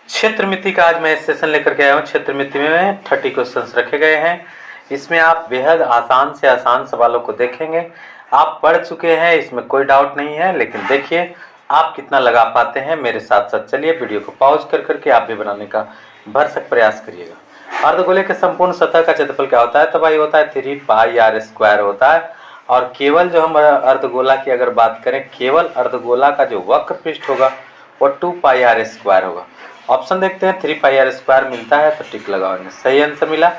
क्षेत्रमिति का आज मैं सेशन लेकर के आया हूँ। क्षेत्रमिति में 30 क्वेश्चंस रखे गए हैं। इसमें आप बेहद आसान से आसान सवालों को देखेंगे। आप पढ़ चुके हैं, इसमें कोई डाउट नहीं है, लेकिन देखिए आप कितना लगा पाते हैं। मेरे साथ साथ चलिए वीडियो को पॉज कर करके आप भी बनाने का भरसक प्रयास करिएगा। अर्धगोले के संपूर्ण सतह का क्षेत्रफल क्या होता है? तो भाई होता है 3 पाई आर स्क्वायर होता है। और केवल जो हम अर्धगोला की अगर बात करें, केवल अर्धगोला का जो वक्र पृष्ठ होगा वो 2 पाई आर स्क्वायर होगा। ऑप्शन देखते हैं, 3 पाई आर स्क्वायर मिलता है तो टिक लगाओगे, सही आंसर मिला।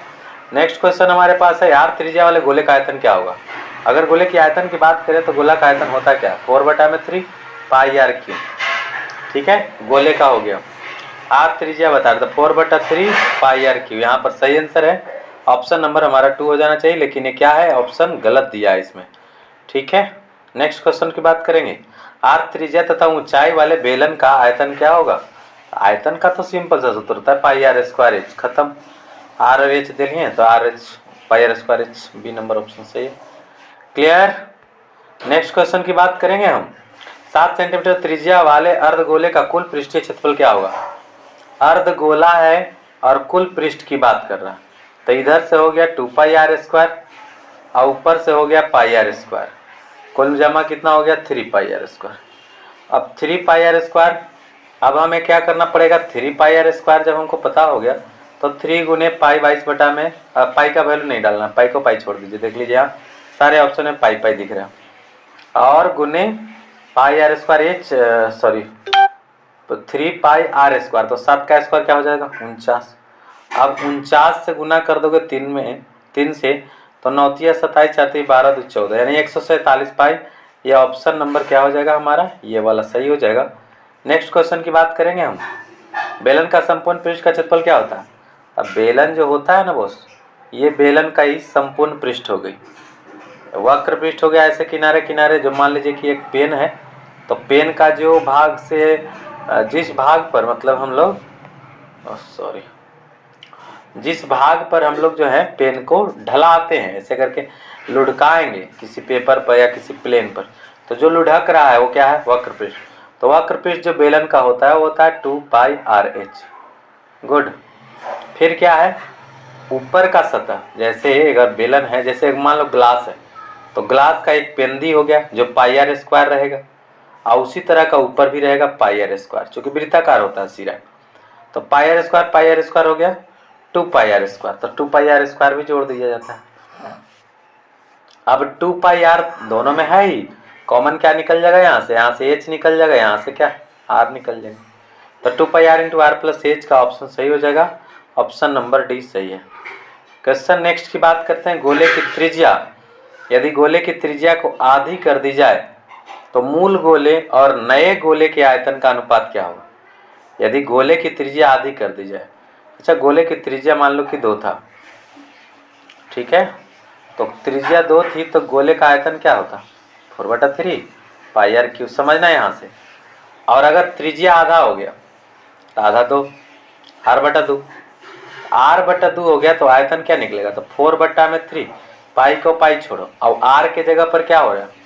नेक्स्ट क्वेश्चन हमारे पास है, आर त्रिज्या वाले गोले का आयतन क्या होगा? अगर गोले की आयतन की बात करें तो गोला का आयतन होता है क्या? 4/3 पाई आर क्यूब। ठीक है, गोले का हो गया। आर त्रिज्या बता रहे तो 4/3 पाई आर क्यूब। यहाँ पर सही आंसर है ऑप्शन नंबर हमारा 2 हो जाना चाहिए, लेकिन ये क्या है, ऑप्शन गलत दिया है इसमें। ठीक है, नेक्स्ट क्वेश्चन की बात करेंगे। आर त्रिज्या तथा ऊंचाई वाले बेलन का आयतन क्या होगा? आयतन का तो सिंपल सा सूत्र होता है पाई आर स्क्वायर एच, खत्म। आर और एच दे लिए तो r h pi are square h, B number option सही है। क्लियर। नेक्स्ट क्वेश्चन की बात करेंगे हम। 7 सेंटीमीटर त्रिज्या वाले अर्धगोले का कुल पृष्ठीय क्षेत्रफल क्या होगा? अर्धगोला है और कुल पृष्ठ की बात कर रहा है, तो इधर से हो गया 2 पाई आर स्क्वायर और ऊपर से हो गया पाई आर स्क्वायर, कुल जमा कितना हो गया? 3 पाई आर स्क्वायर। अब 3 पाई आर स्क्वायर, अब हमें क्या करना पड़ेगा? 3 पाई आर स्क्वायर जब हमको पता हो गया तो 3 गुने पाई 22 बटा में, पाई का वैल्यू नहीं डालना, पाई को पाई छोड़ दीजिए। देख लीजिए यहाँ सारे ऑप्शन में पाई पाई दिख रहा है, और गुने पाई आर स्क्वायर एच, सॉरी तो 3 पाई आर स्क्वायर, तो 7 का स्क्वायर क्या हो जाएगा? 49। अब 49 से गुना कर दोगे 3 से, तो 9 × 27 × 12 × 14, यानी 147 पाई। ये ऑप्शन नंबर क्या हो जाएगा हमारा? ये वाला सही हो जाएगा। नेक्स्ट क्वेश्चन की बात करेंगे हम। बेलन का संपूर्ण पृष्ठ का क्षेत्रफल क्या होता है? अब बेलन जो होता है ना बॉस, ये बेलन का ही संपूर्ण पृष्ठ हो गई। वक्र पृष्ठ हो गया ऐसे किनारे किनारे, जो मान लीजिए कि एक पेन है, तो पेन का जो भाग से जिस भाग पर मतलब हम लोग जिस भाग पर हम लोग जो है पेन को ढलाते हैं, ऐसे करके लुढ़काएंगे किसी पेपर पर या किसी प्लेन पर, तो जो लुढ़क रहा है वो क्या है? वक्र पृष्ठ। तो वक्र पृष्ठ जो बेलन का होता है वो होता है 2 पाई आर एच। गुड। फिर क्या है? ऊपर का सतह, जैसे अगर बेलन है, जैसे मान लो ग्लास है, तो ग्लास का एक पेंदी हो गया जो पाई आर स्क्वायर रहेगा, और उसी तरह का ऊपर भी रहेगा पाई आर स्क्वायर, चूंकि वृत्ताकार होता है सिरा, तो पाई आर स्क्वायर हो गया 2 पाई आर स्क्वायर, तो 2 पाई आर स्क्वायर भी जोड़ दिया जाता है। अब 2 पाई आर दोनों में है ही, कॉमन क्या निकल जाएगा? यहाँ से एच निकल जाएगा, यहाँ से क्या? आर निकल जाएगा, तो 2 pi r into r plus h का ऑप्शन सही हो जाएगा। ऑप्शन नंबर डी सही है। क्वेश्चन नेक्स्ट की बात करते हैं। गोले की त्रिज्या, यदि गोले की त्रिज्या को आधी कर दी जाए तो मूल गोले और नए गोले के आयतन का अनुपात क्या होगा? यदि गोले की त्रिज्या आधी कर दी जाए, अच्छा गोले की त्रिज्या मान लो कि 2 था, ठीक है, तो त्रिज्या 2 थी, तो गोले का आयतन क्या होता? 4/3 पाई आर क्यूब, समझना यहाँ से। और अगर त्रिज्या आधा हो गया तो आधा 2 r/2, r/2 हो गया तो आयतन क्या निकलेगा? तो 4/3, पाई को पाई छोड़ो, और r के जगह पर क्या हो रहा है?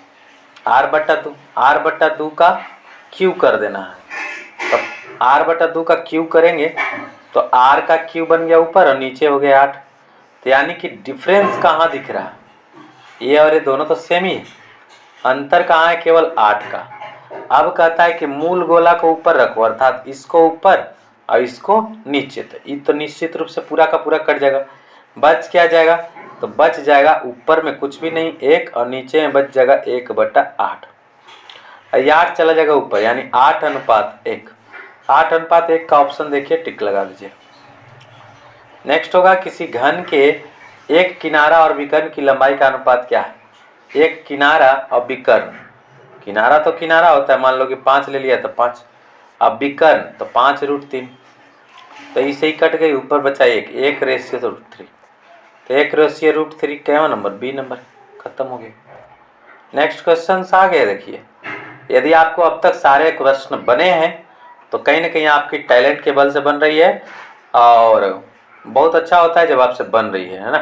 r/2, r/2 का क्यूब कर देना है, तो r/2 का क्यूब करेंगे तो r का क्यूब बन गया ऊपर और नीचे हो गया 8। तो यानी कि डिफरेंस कहाँ दिख रहा है? ये और ये दोनों तो सेम ही है, अंतर कहाँ है? केवल 8 का। अब कहता है कि मूल गोला को ऊपर रखो, अर्थात इसको ऊपर और इसको नीचे, तो ये तो निश्चित रूप से पूरा का पूरा कट जाएगा। बच क्या जाएगा? तो बच जाएगा ऊपर में कुछ भी नहीं 1, और नीचे में बच जाएगा 1/8। 8 चला जाएगा ऊपर, यानी 8:1। 8:1 का ऑप्शन देखिए, टिक लगा दीजिए। नेक्स्ट होगा, किसी घन के एक किनारा और विकर्ण की लंबाई का अनुपात क्या है? एक किनारा और विकर्ण, किनारा तो किनारा होता है, मान लो कि 5 ले लिया तो 5, अब विकर्ण तो 5√3, तो इसे ही कट गई, ऊपर बचा 1/√3, तो 1/√3 क्या नंबर? बी नंबर, खत्म हो गया। नेक्स्ट क्वेश्चन आ गए। देखिए, यदि आपको अब तक सारे प्रश्न बने हैं तो कहीं ना कहीं आपकी टैलेंट के बल से बन रही है, और बहुत अच्छा होता है जब आपसे बन रही है ना।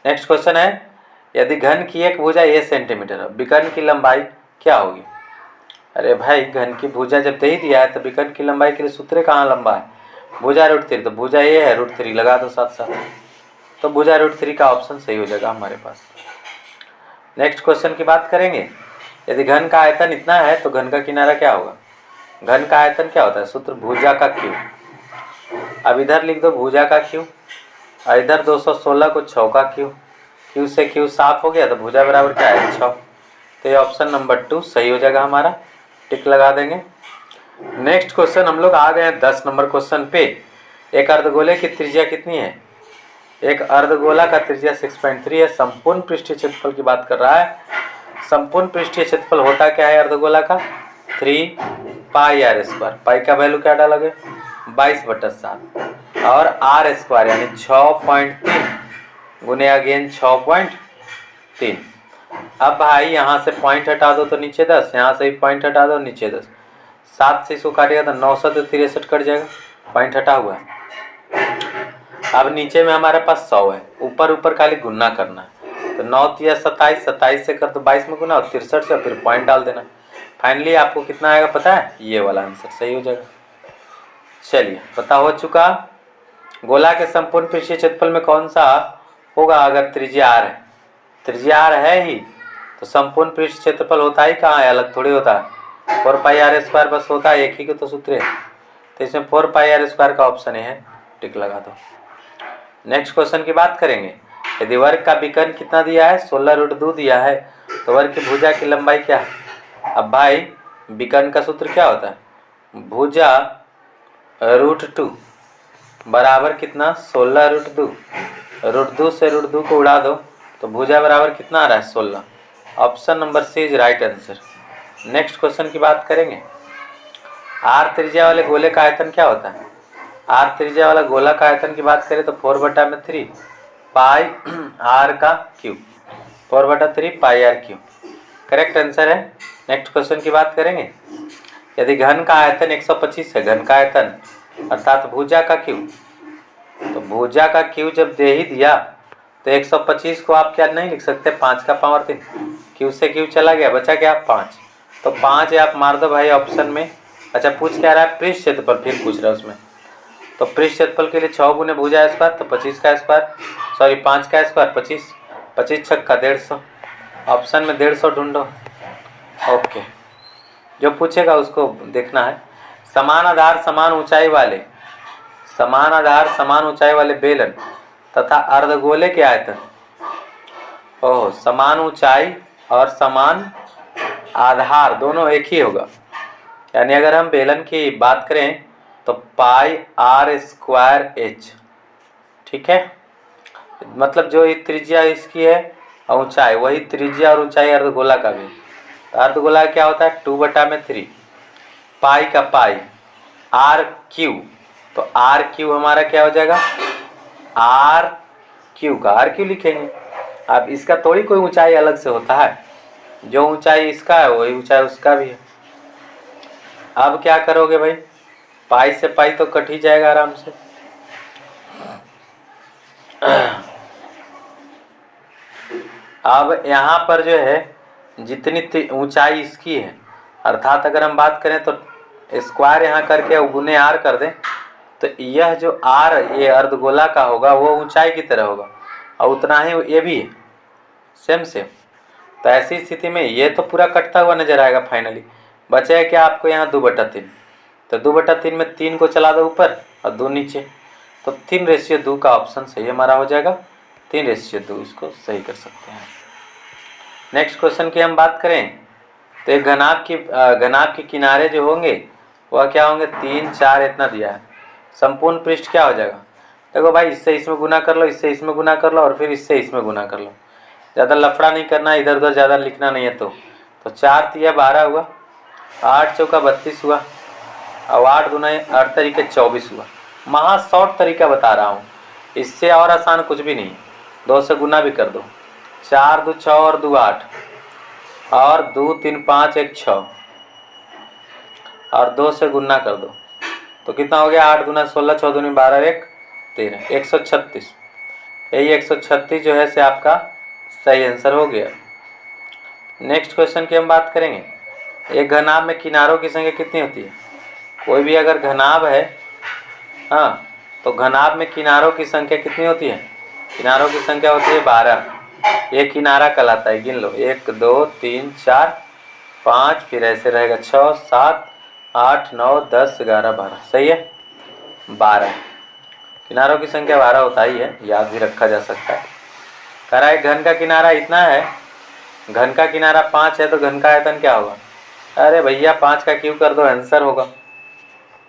नेक्स्ट क्वेश्चन है, यदि घन की एक भुजा a सेंटीमीटर है, विकर्ण की लंबाई क्या होगी? अरे भाई, घन की भुजा जब दे ही दिया है तो विकर्ण की लंबाई के लिए सूत्र कहाँ लंबा है? भुजा √3, तो भुजा ये है √3 लगा दो साथ साथ, तो भुजा √3 का ऑप्शन सही हो जाएगा हमारे पास। नेक्स्ट क्वेश्चन की बात करेंगे। यदि घन का आयतन इतना है तो घन का किनारा क्या होगा? घन का आयतन क्या होता है? सूत्र भुजा का क्यू। अब इधर लिख दो भुजा का क्यू, और इधर 216 को 6 का क्यू, क्यू से क्यू साफ हो गया, तो भुजा बराबर क्या है 6। तो ये ऑप्शन नंबर 2 सही हो जाएगा हमारा, टिक लगा देंगे। नेक्स्ट क्वेश्चन हम लोग आ गए हैं 10 नंबर क्वेश्चन पे। एक अर्धगोले की त्रिज्या कितनी है? एक अर्धगोला का त्रिज्या 6.3 है। संपूर्ण पृष्ठीय क्षेत्रफल की बात कर रहा है। संपूर्ण पृष्ठीय क्षेत्रफल होता क्या है अर्धगोला का? 3 पाई r स्क्वायर। पाई का वैल्यू क्या डालोगे? 22/7 और r स्क्वायर यानी 6.3 गुने अगेन 6.3। अब भाई यहाँ से पॉइंट हटा दो तो नीचे 10, यहाँ से भी पॉइंट हटा दो नीचे 10, 7 से इसको काटेगा तो 963 कट जाएगा, पॉइंट हटा हुआ है। अब नीचे में हमारे पास 100 है, ऊपर ऊपर खाली गुना करना है, तो 9 या 27, 27 से कर दो 22 में गुना और 63 से फिर पॉइंट डाल देना। फाइनली आपको कितना आएगा पता है? ये वाला आंसर सही हो जाएगा। चलिए पता हो चुका। गोला के संपूर्ण पृष्ठीय क्षेत्रफल में कौन सा होगा? अगर त्रिज्या r है, त्रिज्या r है ही तो संपूर्ण पृष्ठ क्षेत्रफल होता ही कहाँ है? अलग थोड़ी होता है। 4 पाई r स्क्वायर बस होता है, एक ही को तो सूत्र है, तो इसमें 4 पाई r स्क्वायर का ऑप्शन है, टिक लगा दो। नेक्स्ट क्वेश्चन की बात करेंगे। यदि वर्ग का विकर्ण कितना दिया है? 16√2 दिया है, तो वर्ग की भुजा की लंबाई क्या है? अब भाई विकर्ण का सूत्र क्या होता है? भुजा √2 बराबर कितना? 16√2, √2 से √2 को उड़ा दो तो भुजा बराबर कितना आ रहा है? 16। Option number C is right answer. Next question की बात करेंगे। r त्रिज्या वाले गोले का आयतन क्या होता है? r त्रिज्या वाला गोला का आयतन की बात करें तो 4/3 पाई r का क्यूब, 4/3 पाई r क्यूब करेक्ट आंसर है। नेक्स्ट क्वेश्चन की बात करेंगे। यदि घन का आयतन 125 है, घन का आयतन अर्थात भुजा का क्यू, तो भुजा का क्यू जब दे ही दिया तो 125 को आप क्या नहीं लिख सकते? 5 का पावर 3, क्यू से क्यू चला गया, बचा क्या? 5, तो 5 आप मार दो भाई ऑप्शन में। अच्छा पूछ क्या रहा है? पृष्ठ क्षेत्रफल फिर पूछ रहा है उसमें, तो पृष्ठ क्षेत्रफल के लिए 6 गुने भुजा स्क्वायर, तो 25 का स्क्वायर, सॉरी 5 का स्क्वायर 25, 25 छक्का 150, ऑप्शन में 150 ढूंढो। ओके, जो पूछेगा उसको देखना है। समान आधार समान ऊंचाई वाले, समान आधार समान ऊंचाई वाले बेलन तथा अर्धगोले के आयतन, ओह समान ऊंचाई और समान आधार दोनों एक ही होगा, यानी अगर हम बेलन की बात करें तो पाई r स्क्वायर h, ठीक है। मतलब जो ये त्रिज्या इसकी है और ऊंचाई, वही त्रिज्या और ऊंचाई अर्धगोला का भी। तो अर्धगोला क्या होता है? 2/3 पाई का पाई r क्यू, तो r क्यू हमारा क्या हो जाएगा? r क्यू का r क्यू लिखेंगे। अब इसका थोड़ी कोई ऊंचाई अलग से होता है, जो ऊंचाई इसका है वही ऊंचाई उसका भी है। अब क्या करोगे भाई? पाई से पाई तो कट ही जाएगा आराम से। अब यहाँ पर जो है जितनी ऊंचाई इसकी है, अर्थात अगर हम बात करें तो स्क्वायर यहाँ करके गुने r कर दें, तो यह जो r ये अर्धगोला का होगा वो ऊंचाई की तरह होगा, और उतना ही ये भी है, सेम सेम। तो ऐसी स्थिति में ये तो पूरा कटता हुआ नजर आएगा। फाइनली बचे क्या आपको यहाँ? 2/3, तो 2/3 में 3 को चला दो ऊपर और 2 नीचे, तो 3:2 का ऑप्शन सही हमारा हो जाएगा। 3:2 इसको सही कर सकते हैं। नेक्स्ट क्वेश्चन की हम बात करें तो एक घनाभ के किनारे जो होंगे वह क्या होंगे? 3, 4 इतना दिया है। संपूर्ण पृष्ठ क्या हो जाएगा? देखो भाई इससे इसमें गुना कर लो, इससे इसमें गुना कर लो और फिर इससे इसमें गुना कर लो, ज़्यादा लफड़ा नहीं करना, इधर उधर ज़्यादा लिखना नहीं है। तो 4 तिया 12 हुआ, 8 चौका 32 हुआ, और 8 दूना 8 तरीके 24 हुआ। महा शॉर्ट तरीका बता रहा हूँ, इससे और आसान कुछ भी नहीं। 2 से गुना भी कर दो, 4 2 6 और 2 8 और 2 3 5 1 6 और 2 से गुना कर दो तो कितना हो गया? 8 दूना 16, 6 दूनी 12, 1 13, 136। यही 136 जो है से आपका सही आंसर हो गया। नेक्स्ट क्वेश्चन की हम बात करेंगे। एक घनाभ में किनारों की संख्या कितनी होती है? कोई भी अगर घनाभ है हाँ, तो घनाभ में किनारों की संख्या कितनी होती है? किनारों की संख्या होती है 12। एक किनारा कहलाता है, गिन लो, 1 2 3 4 5, फिर ऐसे रहेगा 6 7 8 9 10 11 12, सही है, 12। किनारों की संख्या 12 होता ही है, याद भी रखा जा सकता है। कह रहा है घन का किनारा इतना है, घन का किनारा 5 है, तो घन का आयतन क्या होगा? अरे भैया 5 का क्यूब कर दो, आंसर होगा,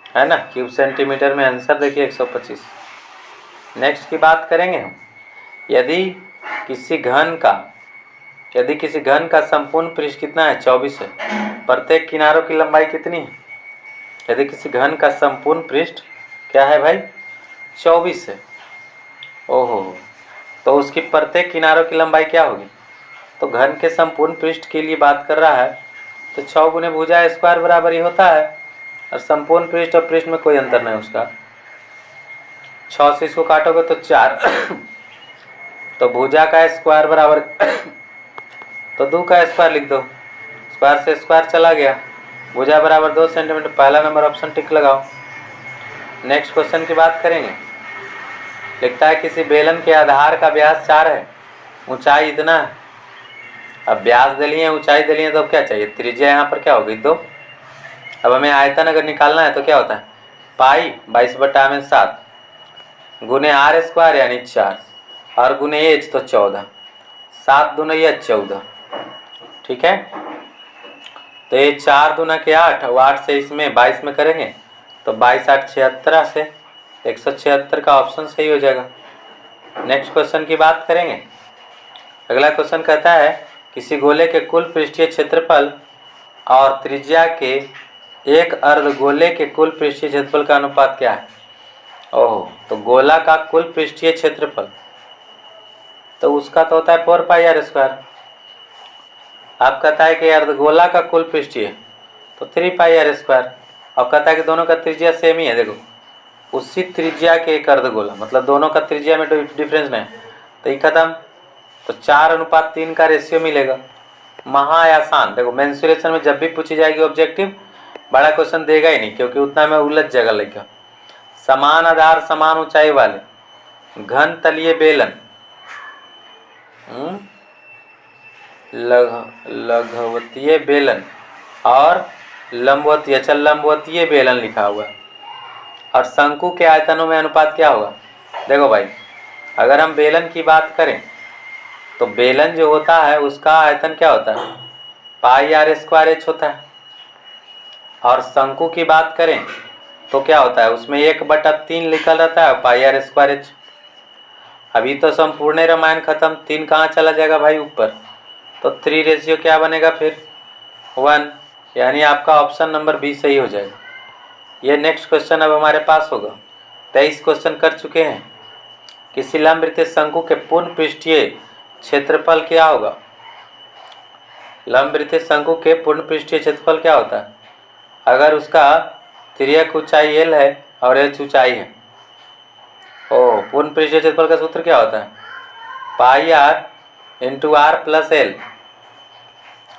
है ना। क्यूब सेंटीमीटर में आंसर देखिए 125। नेक्स्ट की बात करेंगे हम। यदि किसी घन का संपूर्ण पृष्ठ कितना है? 24 है। प्रत्येक किनारों की लंबाई कितनी है? यदि किसी घन का संपूर्ण पृष्ठ क्या है भाई? 24 है। ओहो, तो उसकी प्रत्येक किनारों की लंबाई क्या होगी? तो घन के संपूर्ण पृष्ठ के लिए बात कर रहा है, तो 6 गुने भुजा स्क्वायर बराबर ही होता है, और संपूर्ण पृष्ठ और पृष्ठ में कोई अंतर नहीं उसका। 6 से इसको काटोगे तो 4 तो भुजा का स्क्वायर बराबर तो 2 का स्क्वायर लिख दो, स्क्वायर से स्क्वायर चला गया, भुजा बराबर 2 सेंटीमीटर। पहला नंबर ऑप्शन टिक लगाओ। नेक्स्ट क्वेश्चन की बात करेंगे। लिखता है किसी बेलन के आधार का व्यास 4 है, ऊंचाई इतना है। अब व्यास दे लिए, ऊंचाई दे लिए, तो अब क्या चाहिए? त्रिज्या यहाँ पर क्या होगी? 2। अब हमें आयतन अगर निकालना है तो क्या होता है? पाई 22/7 गुने आर स्क्वायर यानी 4, और गुने एच तो 14, 7 दूना या 14, ठीक है। तो ये 4 दूना के 8, और 8 से इसमें 22 में करेंगे तो 22 8 76 से 176 का ऑप्शन सही हो जाएगा। नेक्स्ट क्वेश्चन की बात करेंगे। अगला क्वेश्चन कहता है किसी गोले के कुल पृष्ठीय क्षेत्रफल और त्रिज्या के एक अर्धगोले के कुल पृष्ठीय क्षेत्रफल का अनुपात क्या है? ओह, तो गोला का कुल पृष्ठीय क्षेत्रफल तो उसका तो होता है 4 पाई आर स्क्वायर। आप कहता है कि अर्धगोला का कुल पृष्ठीय तो 3 पाई आर स्क्वायर, और कहता है कि दोनों का त्रिज्या सेम ही है। देखो, उसी त्रिज्या के एक अर्धगोला, मतलब दोनों का त्रिज्या में डिफरेंस नहीं, तो ये खत्म। तो 4:3 का रेशियो मिलेगा। महा आसान। देखो, मेंसुरेशन में जब भी पूछी जाएगी ऑब्जेक्टिव, बड़ा क्वेश्चन देगा ही नहीं, क्योंकि उतना में उलझ जाएगा लड़का। समान आधार समान ऊंचाई वाले घन तलीय बेलन, लघुवतीय बेलन और लंबवतीय, अच्छा लंबवतीय बेलन लिखा हुआ है, और शंकु के आयतनों में अनुपात क्या होगा? देखो भाई, अगर हम बेलन की बात करें तो बेलन जो होता है उसका आयतन क्या होता है? पाई आर स्क्वायर एच होता है। और शंकु की बात करें तो क्या होता है? उसमें 1/3 लिखा रहता है, पाई आर स्क्वायर एच। अभी तो संपूर्ण रामायण खत्म, 3 कहाँ चला जाएगा भाई? ऊपर। तो 3 रेशियो क्या बनेगा फिर? 1, यानी आपका ऑप्शन नंबर बी सही हो जाएगा। ये नेक्स्ट क्वेश्चन अब हमारे पास होगा। 23 क्वेश्चन कर चुके हैं। किसी लंबवृत्तीय शंकु के पूर्ण पृष्ठीय क्षेत्रफल क्या होगा? लंबवृत्तीय शंकु के पूर्ण पृष्ठीय क्षेत्रफल क्या होता है? अगर उसका तिर्यक ऊंचाई एल है और एच ऊंचाई है, ओ पूर्ण पृष्ठीय क्षेत्रफल का सूत्र क्या होता है? Pi r into r plus l,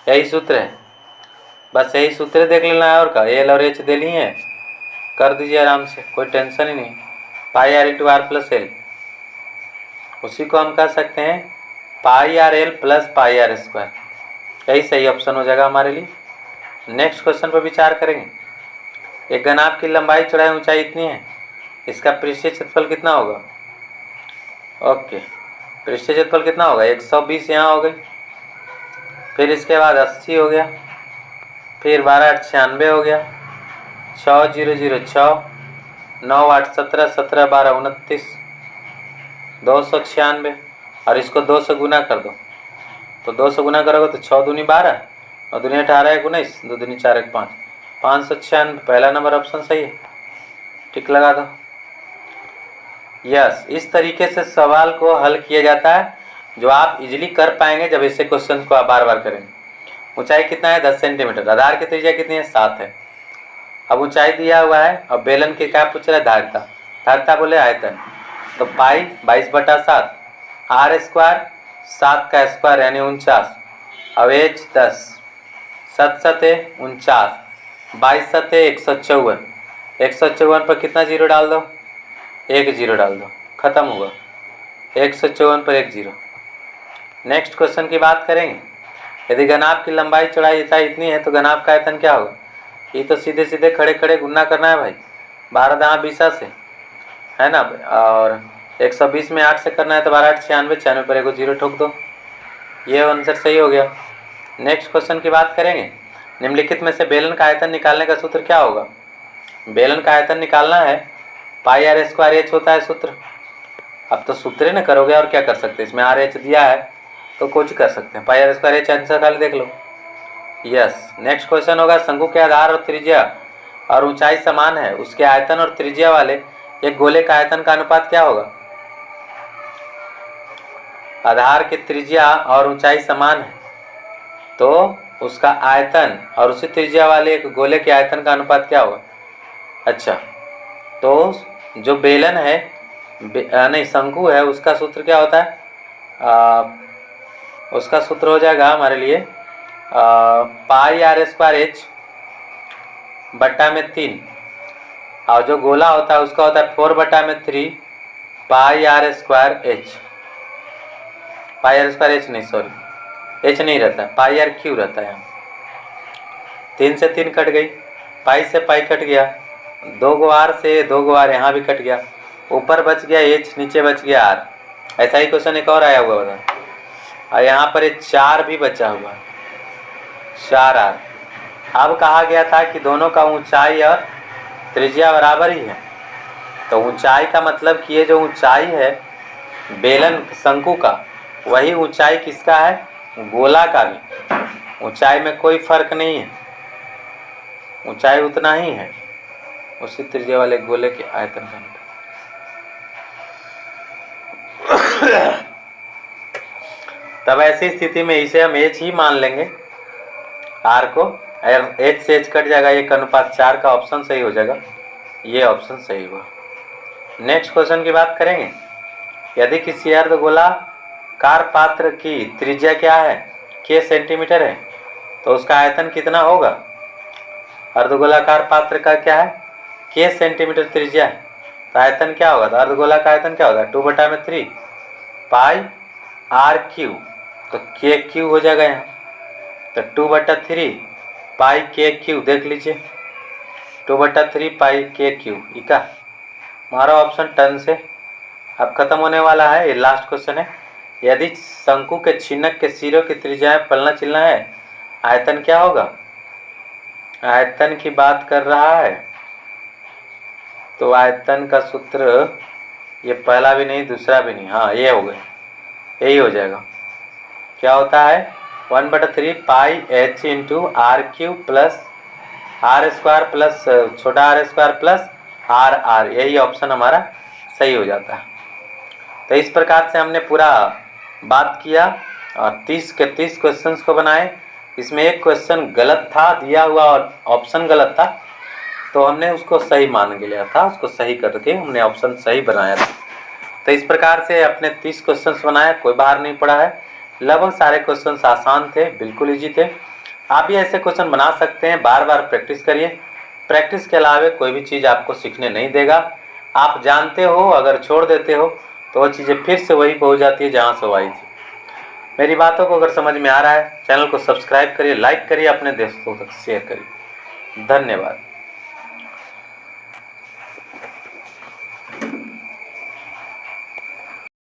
यही सूत्र है। बस यही सूत्र देख लेना है, और का एल और एच दे लिए हैं, कर दीजिए आराम से, कोई टेंशन ही नहीं। Pi r into r plus l, उसी को हम कह सकते हैं pi r l plus pi are square, यही सही ऑप्शन हो जाएगा हमारे लिए। नेक्स्ट क्वेश्चन पर विचार करेंगे। एक घनाभ की लंबाई चौड़ाई ऊंचाई इतनी है, इसका पृष्ठीय क्षेत्रफल कितना होगा? ओके, पृष्ठीय क्षेत्रफल कितना होगा? 120 यहाँ हो गई, फिर इसके बाद 80 हो गया, फिर 12 8 96 हो गया, 6 0 0 6, 9 8 17 17 12 29, 296, और इसको 2 से गुना कर दो। तो 2 से गुना करोगे तो 6 दूनी 12, 9 दूनी 18 1 19, 2 दूनी 4 1 5, 596। पहला नंबर ऑप्शन सही है, टिक लगा दो। यस, इस तरीके से सवाल को हल किया जाता है, जो आप इजीली कर पाएंगे जब ऐसे क्वेश्चन को आप बार बार करेंगे। ऊंचाई कितना है? 10 सेंटीमीटर। आधार की त्रिज्या कितनी है? 7 है। अब ऊंचाई दिया हुआ है, और बेलन के क्या पूछ रहा है? धारिता। धारिता बोले आयतन, तो पाई 22/7, आर स्क्वायर 7 का स्क्वायर यानी 49, अब एच 10, 7 7 49, 22 7 154, 154 पर कितना जीरो डाल दो? एक जीरो डाल दो, खत्म हुआ। 154 पर एक जीरो। नेक्स्ट क्वेश्चन की बात करेंगे। यदि घनाभ की लंबाई चौड़ाई इतनी है तो घनाभ का आयतन क्या होगा। ये तो सीधे सीधे खड़े खड़े गुना करना है भाई, 12 दहाँ 20 से, है ना। और 120 में 8 से करना है तो 12 8 96, 96 पर एक जीरो ठोक दो। ये आंसर सही हो गया। नेक्स्ट क्वेश्चन की बात करेंगे। निम्नलिखित में से बेलन का आयतन निकालने का सूत्र क्या होगा। बेलन का आयतन निकालना है, पाई आर स्क्वायर एच होता है सूत्र। अब तो सूत्र ही ना करोगे और क्या कर सकते हैं, इसमें आर एच दिया है तो कुछ कर सकते हैं, pi are square H answer खाली देख लो। यस। नेक्स्ट क्वेश्चन होगा, शंकु के आधार और त्रिज्या और ऊंचाई समान है, उसके आयतन और त्रिज्या वाले एक गोले का आयतन का अनुपात क्या होगा। आधार की त्रिज्या और ऊंचाई समान है तो उसका आयतन और उसी त्रिज्या वाले एक गोले के आयतन का अनुपात क्या होगा। अच्छा, तो जो बेलन है नहीं शंकु है, उसका सूत्र क्या होता है, उसका सूत्र हो जाएगा हमारे लिए पाई आर स्क्वायर एच बट्टा में 3, और जो गोला होता है उसका होता है 4 बट्टा में 3 pi are square H. Pi are square H नहीं, सॉरी एच नहीं रहता, पाई आर क्यू रहता है। 3 से 3 कट गई, पाई से पाई कट गया, 2 गो आर से 2 गो आर यहाँ भी कट गया, ऊपर बच गया एच, नीचे बच गया आर। ऐसा ही क्वेश्चन एक और आया हुआ बता, और यहाँ पर 4 भी बचा हुआ, 4 आर। अब कहा गया था कि दोनों का ऊंचाई और त्रिज्या बराबर ही है, तो ऊंचाई का मतलब कि ये जो ऊंचाई है बेलन शंकु का, वही ऊंचाई किसका है, गोला का भी। ऊंचाई में कोई फर्क नहीं है, ऊंचाई उतना ही है, उसी त्रिज्या वाले गोले के आयतन का। तब ऐसी स्थिति में इसे हम एच ही मान लेंगे, आर को, एच से एच कट जाएगा, एक अनुपात 4 का ऑप्शन सही हो जाएगा, ये ऑप्शन सही हुआ। नेक्स्ट क्वेश्चन की बात करेंगे। यदि किसी अर्धगोलाकार पात्र की त्रिज्या क्या है, के सेंटीमीटर है, तो उसका आयतन कितना होगा। अर्धगोलाकार पात्र का क्या है, के सेंटीमीटर त्रिज्या है, तो आयतन क्या होगा, तो अर्धगोला का आयतन क्या होगा 2 बटा में 3 पाई आर क्यू, तो के क्यू हो जाएगा यहाँ, तो 2 बटा 3 पाई के क्यू, देख लीजिए 2 बटा 3 पाई के क्यू, इका हमारा ऑप्शन टन से। अब खत्म होने वाला है, ये लास्ट क्वेश्चन है। यदि शंकु के छिन्नक के सिरों की त्रिज्या फलना चिलना है, आयतन क्या होगा। आयतन की बात कर रहा है तो आयतन का सूत्र, ये पहला भी नहीं दूसरा भी नहीं, हाँ ये हो गया, यही हो जाएगा। क्या होता है 1 बटा 3 pi H into R Q plus R square plus छोटा R square plus R R, यही ऑप्शन हमारा सही हो जाता है। तो इस प्रकार से हमने पूरा बात किया और 30 के 30 क्वेश्चंस को बनाए। इसमें एक क्वेश्चन गलत था दिया हुआ और ऑप्शन गलत था, तो हमने उसको सही मान के लिया था, उसको सही करके हमने ऑप्शन सही बनाया था। तो इस प्रकार से अपने 30 क्वेश्चंस बनाया, कोई बाहर नहीं पड़ा है, लगभग सारे क्वेश्चंस आसान थे, बिल्कुल ईजी थे। आप भी ऐसे क्वेश्चन बना सकते हैं, बार बार प्रैक्टिस करिए। प्रैक्टिस के अलावा कोई भी चीज़ आपको सीखने नहीं देगा। आप जानते हो, अगर छोड़ देते हो तो वो चीज़ें फिर से वही पहुंच जाती है जहाँ से वो आई थी। मेरी बातों को अगर समझ में आ रहा है, चैनल को सब्सक्राइब करिए, लाइक करिए, अपने दोस्तों तक शेयर करिए। धन्यवाद।